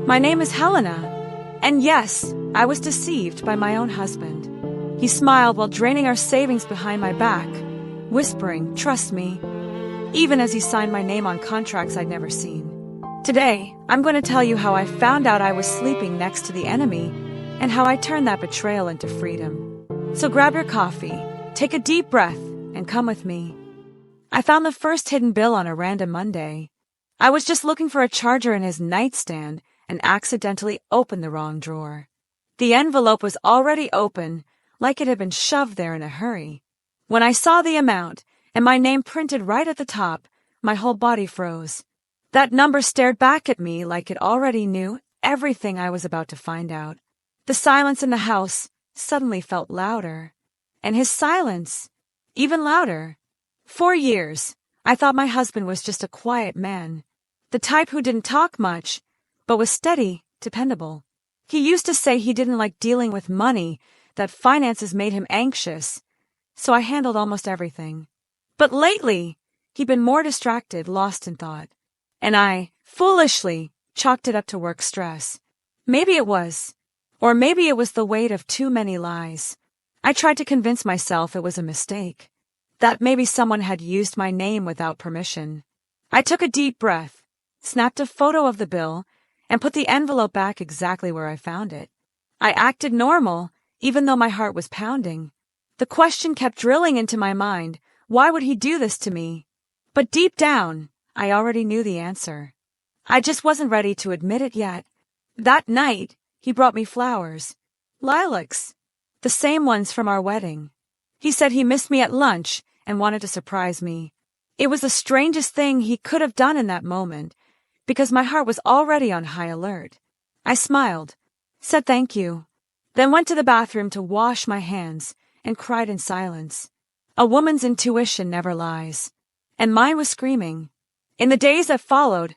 My name is Helena. And yes, I was deceived by my own husband. He smiled while draining our savings behind my back, whispering, "Trust me," even as he signed my name on contracts I'd never seen. Today, I'm going to tell you how I found out I was sleeping next to the enemy and how I turned that betrayal into freedom. So grab your coffee, take a deep breath, and come with me. I found the first hidden bill on a random Monday. I was just looking for a charger in his nightstand and accidentally opened the wrong drawer. The envelope was already open, like it had been shoved there in a hurry. When I saw the amount and my name printed right at the top, my whole body froze. That number stared back at me like it already knew everything I was about to find out. The silence in the house suddenly felt louder, and his silence even louder. For years, I thought my husband was just a quiet man, the type who didn't talk much, but was steady, dependable. He used to say he didn't like dealing with money, that finances made him anxious, so I handled almost everything. But lately, he'd been more distracted, lost in thought, and I, foolishly, chalked it up to work stress. Maybe it was, or maybe it was the weight of too many lies. I tried to convince myself it was a mistake, that maybe someone had used my name without permission. I took a deep breath, snapped a photo of the bill, and put the envelope back exactly where I found it. I acted normal, even though my heart was pounding. The question kept drilling into my mind, why would he do this to me? But deep down, I already knew the answer. I just wasn't ready to admit it yet. That night, he brought me flowers. Lilacs. The same ones from our wedding. He said he missed me at lunch and wanted to surprise me. It was the strangest thing he could have done in that moment, because my heart was already on high alert. I smiled, said thank you, then went to the bathroom to wash my hands and cried in silence. A woman's intuition never lies, and mine was screaming. In the days that followed,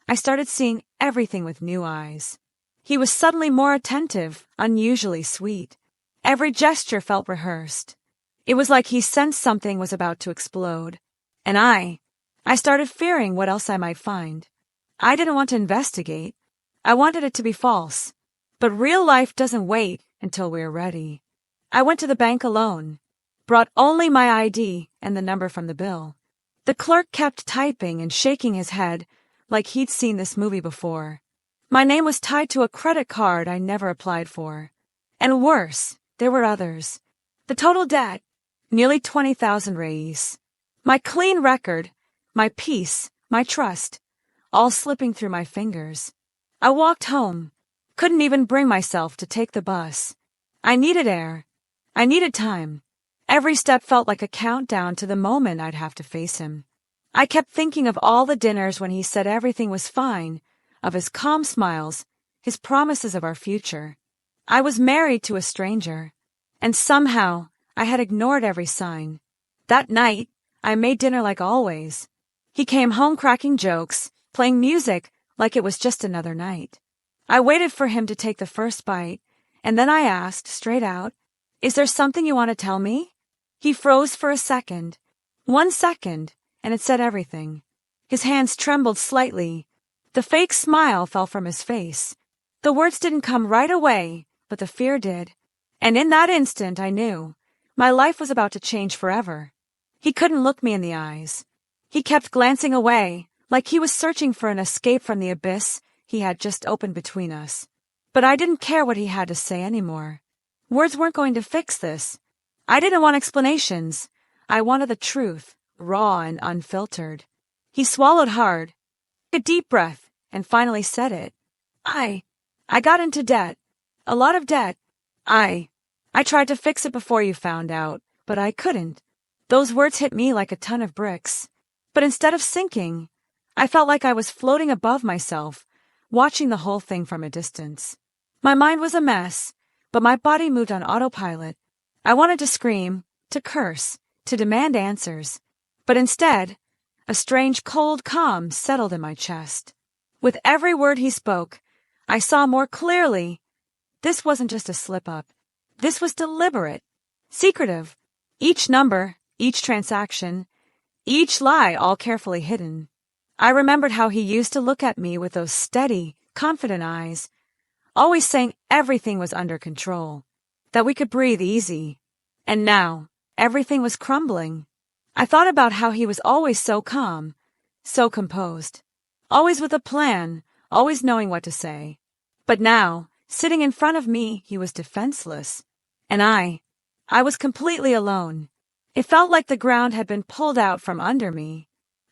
I started seeing everything with new eyes. He was suddenly more attentive, unusually sweet. Every gesture felt rehearsed. It was like he sensed something was about to explode. And I started fearing what else I might find. I didn't want to investigate. I wanted it to be false. But real life doesn't wait until we're ready. I went to the bank alone, brought only my ID and the number from the bill. The clerk kept typing and shaking his head like he'd seen this movie before. My name was tied to a credit card I never applied for. And worse, there were others. The total debt, nearly 20,000 reis. My clean record, my peace, my trust, all slipping through my fingers. I walked home, couldn't even bring myself to take the bus. I needed air. I needed time. Every step felt like a countdown to the moment I'd have to face him. I kept thinking of all the dinners when he said everything was fine, of his calm smiles, his promises of our future. I was married to a stranger, and somehow I had ignored every sign. That night, I made dinner like always. He came home cracking jokes, playing music like it was just another night. I waited for him to take the first bite, and then I asked, straight out, "Is there something you want to tell me?" He froze for a second. 1 second, and it said everything. His hands trembled slightly. The fake smile fell from his face. The words didn't come right away, but the fear did. And in that instant, I knew my life was about to change forever. He couldn't look me in the eyes. He kept glancing away, like he was searching for an escape from the abyss he had just opened between us. But I didn't care what he had to say anymore. Words weren't going to fix this. I didn't want explanations. I wanted the truth, raw and unfiltered. He swallowed hard, took a deep breath, and finally said it. I got into debt. A lot of debt. I tried to fix it before you found out, but I couldn't. Those words hit me like a ton of bricks. But instead of sinking, I felt like I was floating above myself, watching the whole thing from a distance. My mind was a mess, but my body moved on autopilot. I wanted to scream, to curse, to demand answers. But instead, a strange cold calm settled in my chest. With every word he spoke, I saw more clearly. This wasn't just a slip-up. This was deliberate, secretive. Each number, each transaction, each lie all carefully hidden. I remembered how he used to look at me with those steady, confident eyes, always saying everything was under control, that we could breathe easy. And now, everything was crumbling. I thought about how he was always so calm, so composed, always with a plan, always knowing what to say. But now, sitting in front of me, he was defenseless. And I was completely alone. It felt like the ground had been pulled out from under me.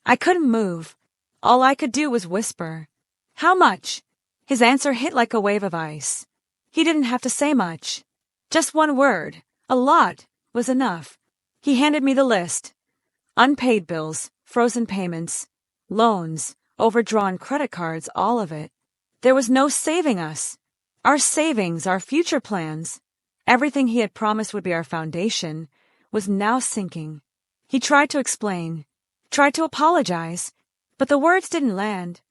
I couldn't move. All I could do was whisper. How much? His answer hit like a wave of ice. He didn't have to say much. Just one word, a lot, was enough. He handed me the list. Unpaid bills, frozen payments, loans, overdrawn credit cards, all of it. There was no saving us. Our savings, our future plans, everything he had promised would be our foundation, was now sinking. He tried to explain, tried to apologize, but the words didn't land.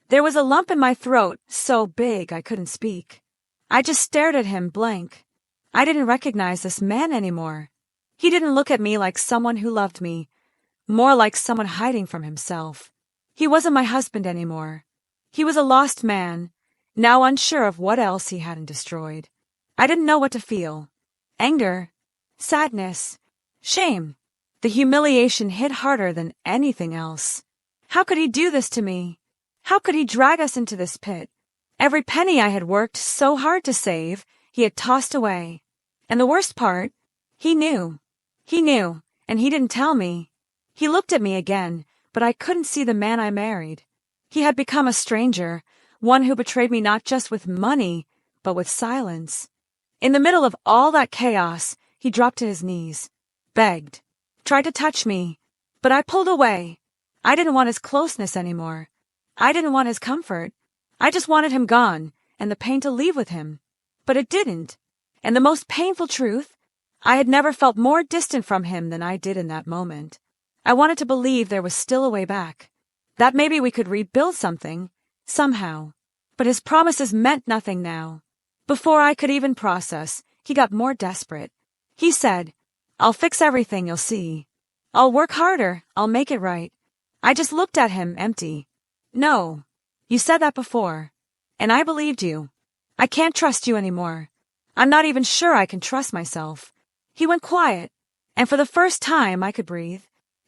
There was a lump in my throat, so big I couldn't speak. I just stared at him blank. I didn't recognize this man anymore. He didn't look at me like someone who loved me, more like someone hiding from himself. He wasn't my husband anymore. He was a lost man, now unsure of what else he hadn't destroyed. I didn't know what to feel. Anger, sadness, shame. The humiliation hit harder than anything else. How could he do this to me? How could he drag us into this pit? Every penny I had worked so hard to save, he had tossed away. And the worst part, he knew. He knew, and he didn't tell me. He looked at me again, but I couldn't see the man I married. He had become a stranger, one who betrayed me not just with money, but with silence. In the middle of all that chaos, he dropped to his knees, begged, tried to touch me, but I pulled away. I didn't want his closeness anymore. I didn't want his comfort. I just wanted him gone, and the pain to leave with him. But it didn't. And the most painful truth, I had never felt more distant from him than I did in that moment. I wanted to believe there was still a way back, that maybe we could rebuild something, somehow. But his promises meant nothing now. Before I could even process, he got more desperate. He said, "I'll fix everything, you'll see. I'll work harder, I'll make it right." I just looked at him, empty. "No, you said that before, and I believed you. I can't trust you anymore. I'm not even sure I can trust myself." He went quiet, and for the first time I could breathe.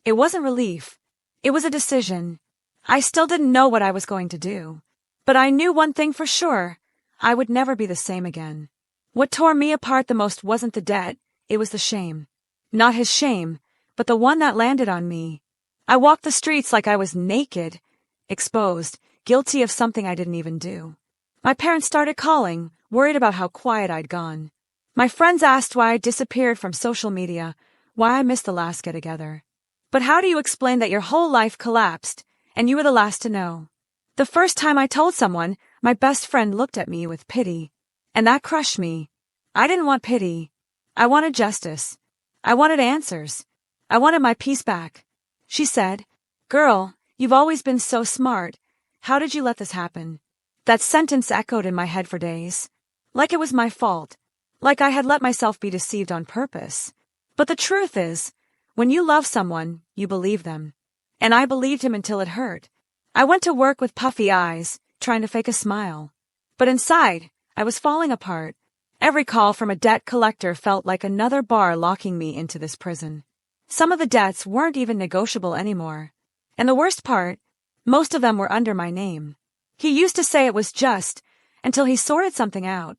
It wasn't relief. It was a decision. I still didn't know what I was going to do, but I knew one thing for sure. I would never be the same again. What tore me apart the most wasn't the debt, it was the shame. Not his shame, but the one that landed on me. I walked the streets like I was naked, exposed, guilty of something I didn't even do. My parents started calling, worried about how quiet I'd gone. My friends asked why I disappeared from social media, why I missed the last get-together. But how do you explain that your whole life collapsed, and you were the last to know? The first time I told someone, my best friend looked at me with pity, and that crushed me. I didn't want pity. I wanted justice. I wanted answers. I wanted my peace back. She said, "Girl, you've always been so smart. How did you let this happen?" That sentence echoed in my head for days. Like it was my fault. Like I had let myself be deceived on purpose. But the truth is, when you love someone, you believe them. And I believed him until it hurt. I went to work with puffy eyes, trying to fake a smile. But inside, I was falling apart. Every call from a debt collector felt like another bar locking me into this prison. Some of the debts weren't even negotiable anymore. And the worst part, most of them were under my name. He used to say it was just, until he sorted something out,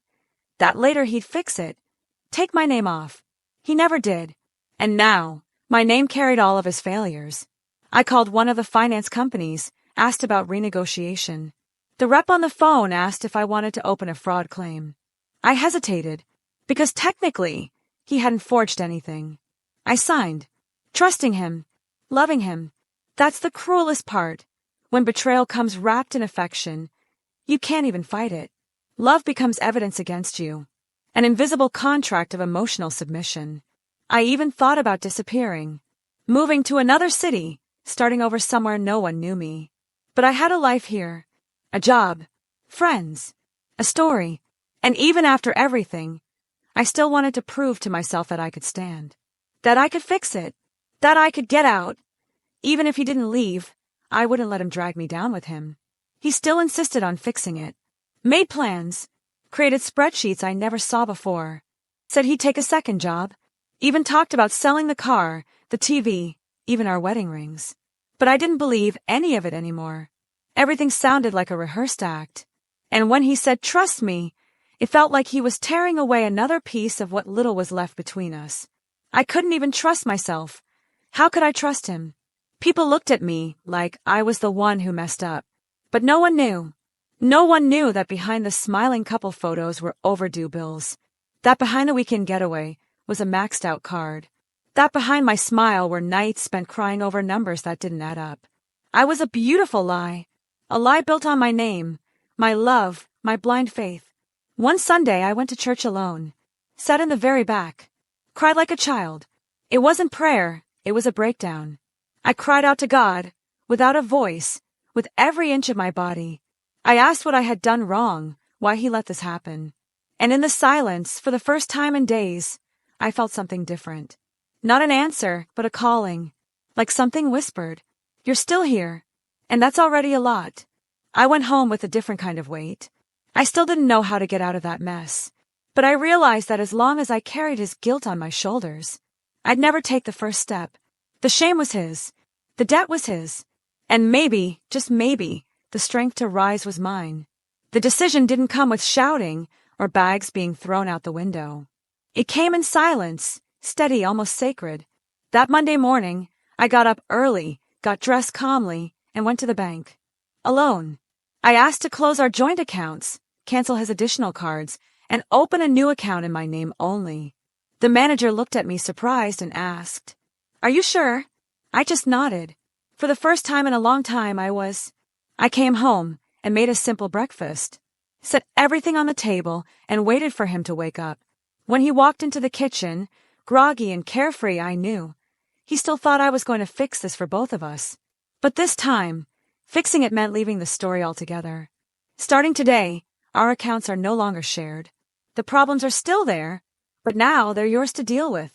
that later he'd fix it, take my name off. He never did. And now, my name carried all of his failures. I called one of the finance companies, asked about renegotiation. The rep on the phone asked if I wanted to open a fraud claim. I hesitated, because technically, he hadn't forged anything. I signed, trusting him, loving him. That's the cruelest part. When betrayal comes wrapped in affection, you can't even fight it. Love becomes evidence against you, an invisible contract of emotional submission. I even thought about disappearing, moving to another city, starting over somewhere no one knew me. But I had a life here, a job, friends, a story, and even after everything, I still wanted to prove to myself that I could stand, that I could fix it, that I could get out. Even if he didn't leave, I wouldn't let him drag me down with him. He still insisted on fixing it. Made plans. Created spreadsheets I never saw before. Said he'd take a second job. Even talked about selling the car, the TV, even our wedding rings. But I didn't believe any of it anymore. Everything sounded like a rehearsed act. And when he said, "Trust me," it felt like he was tearing away another piece of what little was left between us. I couldn't even trust myself. How could I trust him? People looked at me like I was the one who messed up. But no one knew. No one knew that behind the smiling couple photos were overdue bills. That behind the weekend getaway was a maxed out card. That behind my smile were nights spent crying over numbers that didn't add up. I was a beautiful lie. A lie built on my name, my love, my blind faith. One Sunday I went to church alone. Sat in the very back. Cried like a child. It wasn't prayer, it was a breakdown. I cried out to God, without a voice, with every inch of my body. I asked what I had done wrong, why he let this happen. And in the silence, for the first time in days, I felt something different. Not an answer, but a calling. Like something whispered, "You're still here." And that's already a lot. I went home with a different kind of weight. I still didn't know how to get out of that mess. But I realized that as long as I carried his guilt on my shoulders, I'd never take the first step. The shame was his. The debt was his. And maybe, just maybe, the strength to rise was mine. The decision didn't come with shouting or bags being thrown out the window. It came in silence, steady, almost sacred. That Monday morning, I got up early, got dressed calmly, and went to the bank. Alone. I asked to close our joint accounts, cancel his additional cards, and open a new account in my name only. The manager looked at me surprised and asked, "Are you sure?" I just nodded. For the first time in a long time, I came home and made a simple breakfast, set everything on the table, and waited for him to wake up. When he walked into the kitchen, groggy and carefree, I knew. He still thought I was going to fix this for both of us. But this time, fixing it meant leaving the story altogether. Starting today, our accounts are no longer shared. The problems are still there, but now they're yours to deal with.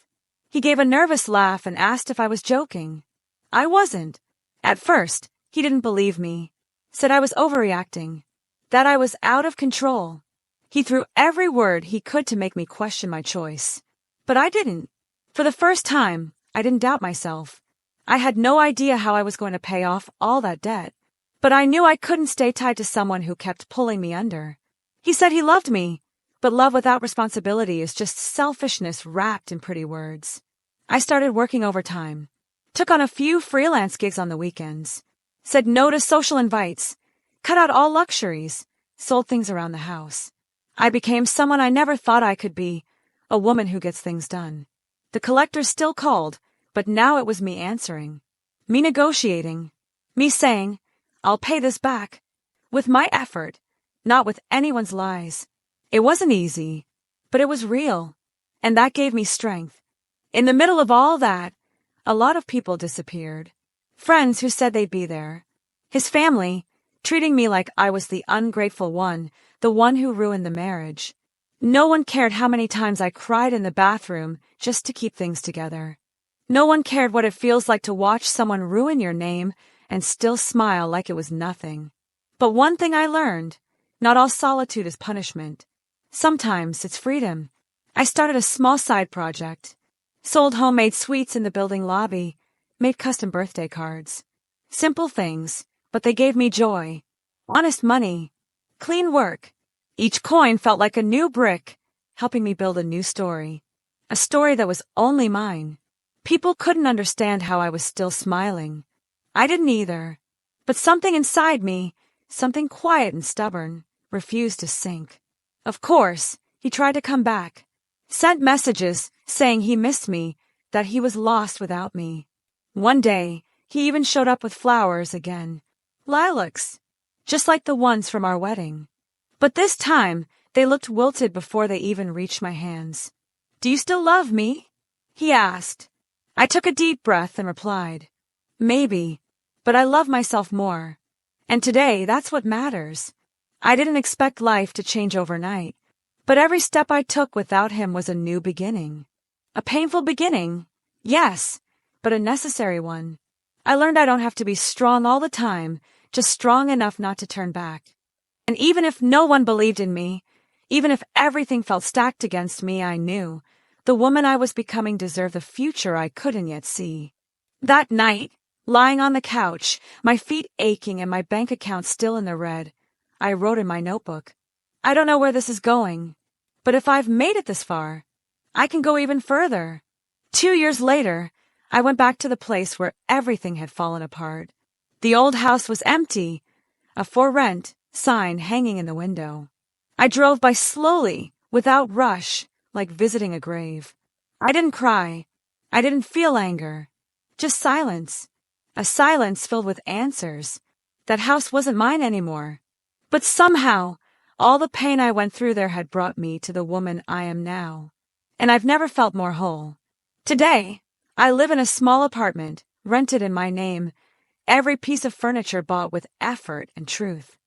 He gave a nervous laugh and asked if I was joking. I wasn't. At first, he didn't believe me. Said I was overreacting. That I was out of control. He threw every word he could to make me question my choice. But I didn't. For the first time, I didn't doubt myself. I had no idea how I was going to pay off all that debt. But I knew I couldn't stay tied to someone who kept pulling me under. He said he loved me, but love without responsibility is just selfishness wrapped in pretty words. I started working overtime. Took on a few freelance gigs on the weekends. Said no to social invites. Cut out all luxuries. Sold things around the house. I became someone I never thought I could be, a woman who gets things done. The collectors still called, but now it was me answering. Me negotiating. Me saying, "I'll pay this back." With my effort, not with anyone's lies. It wasn't easy, but it was real, and that gave me strength. In the middle of all that, a lot of people disappeared. Friends who said they'd be there. His family, treating me like I was the ungrateful one, the one who ruined the marriage. No one cared how many times I cried in the bathroom just to keep things together. No one cared what it feels like to watch someone ruin your name and still smile like it was nothing. But one thing I learned, not all solitude is punishment. Sometimes it's freedom. I started a small side project. Sold homemade sweets in the building lobby, made custom birthday cards. Simple things, but they gave me joy. Honest money. Clean work. Each coin felt like a new brick, helping me build a new story. A story that was only mine. People couldn't understand how I was still smiling. I didn't either. But something inside me, something quiet and stubborn, refused to sink. Of course, he tried to come back. Sent messages saying he missed me, that he was lost without me. One day, he even showed up with flowers again. Lilacs. Just like the ones from our wedding. But this time, they looked wilted before they even reached my hands. "Do you still love me?" he asked. I took a deep breath and replied, "Maybe, but I love myself more. And today, that's what matters." I didn't expect life to change overnight, but every step I took without him was a new beginning. A painful beginning, yes, but a necessary one. I learned I don't have to be strong all the time, just strong enough not to turn back. And even if no one believed in me, even if everything felt stacked against me, I knew the woman I was becoming deserved the future I couldn't yet see. That night, lying on the couch, my feet aching and my bank account still in the red, I wrote in my notebook, I don't know where this is going, but if I've made it this far, I can go even further. 2 years later, I went back to the place where everything had fallen apart. The old house was empty, a for rent sign hanging in the window. I drove by slowly, without rush, like visiting a grave. I didn't cry. I didn't feel anger. Just silence. A silence filled with answers. That house wasn't mine anymore. But somehow, all the pain I went through there had brought me to the woman I am now. And I've never felt more whole. Today, I live in a small apartment, rented in my name, every piece of furniture bought with effort and truth.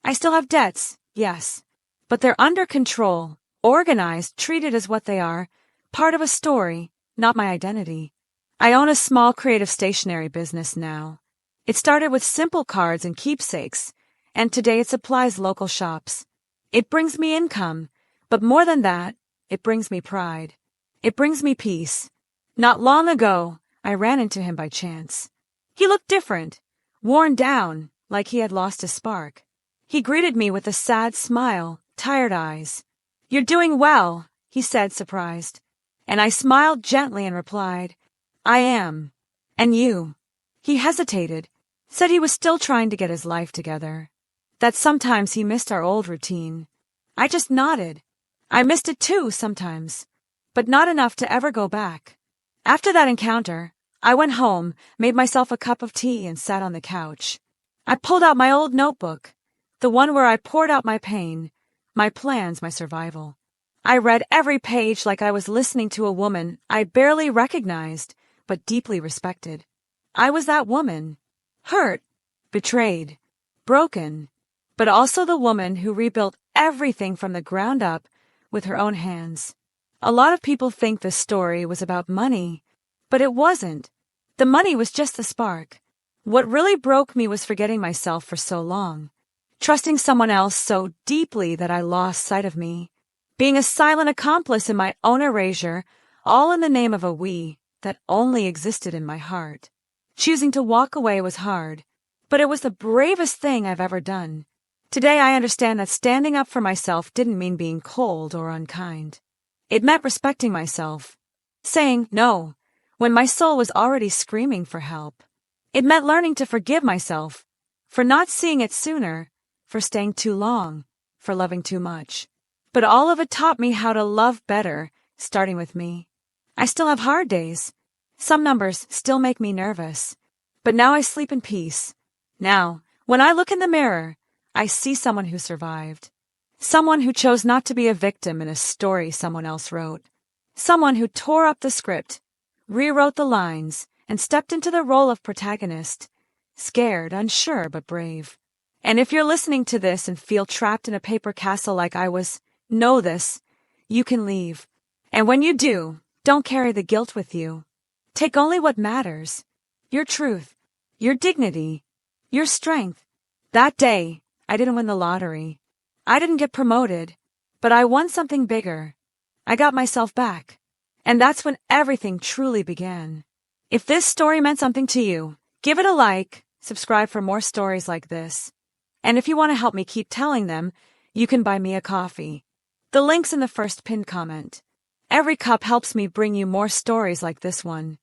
I still have debts, yes, but they're under control, organized, treated as what they are, part of a story, not my identity. I own a small creative stationery business now. It started with simple cards and keepsakes, and today it supplies local shops. It brings me income, but more than that, it brings me pride. It brings me peace. Not long ago, I ran into him by chance. He looked different, worn down, like he had lost his spark. He greeted me with a sad smile, tired eyes. You're doing well, he said, surprised. And I smiled gently and replied, I am. And you? He hesitated, said he was still trying to get his life together, that sometimes he missed our old routine. I just nodded. I missed it too sometimes, but not enough to ever go back. After that encounter, I went home, made myself a cup of tea, and sat on the couch. I pulled out my old notebook, the one where I poured out my pain, my plans, my survival. I read every page like I was listening to a woman I barely recognized, but deeply respected. I was that woman, hurt, betrayed, broken, but also the woman who rebuilt everything from the ground up with her own hands. A lot of people think this story was about money, but it wasn't. The money was just the spark. What really broke me was forgetting myself for so long, trusting someone else so deeply that I lost sight of me, being a silent accomplice in my own erasure, all in the name of a we that only existed in my heart. Choosing to walk away was hard, but it was the bravest thing I've ever done. Today I understand that standing up for myself didn't mean being cold or unkind. It meant respecting myself, saying no when my soul was already screaming for help. It meant learning to forgive myself for not seeing it sooner, for staying too long, for loving too much. But all of it taught me how to love better, starting with me. I still have hard days. Some numbers still make me nervous. But now I sleep in peace. Now, when I look in the mirror, I see someone who survived. Someone who chose not to be a victim in a story someone else wrote. Someone who tore up the script, rewrote the lines, and stepped into the role of protagonist. Scared, unsure, but brave. And if you're listening to this and feel trapped in a paper castle like I was, know this. You can leave. And when you do, don't carry the guilt with you. Take only what matters. Your truth, your dignity, your strength. That day, I didn't win the lottery. I didn't get promoted, but I won something bigger. I got myself back. And that's when everything truly began. If this story meant something to you, give it a like, subscribe for more stories like this. And if you want to help me keep telling them, you can buy me a coffee. The link's in the first pinned comment. Every cup helps me bring you more stories like this one.